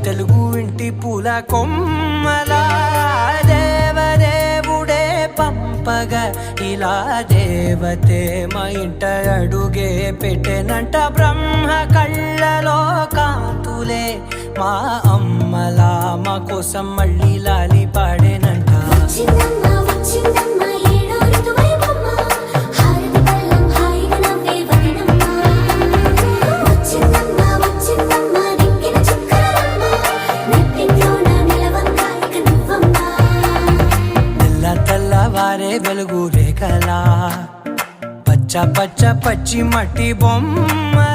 తెలుగు ఇంటి పూల కొమ్మలా దేవదేవుడే పంపగా ఇలా దేవతే మా ఇంట అడుగే పెట్టెనంట బ్రహ్మ కళ్ళలో కాంతులే మా అమ్మలా మా కోసం మళ్ళీ లాలి పాడేనంట వారే వెలుగు రేఖలా పచ్చ పచ్చి మట్టి బొమ్మ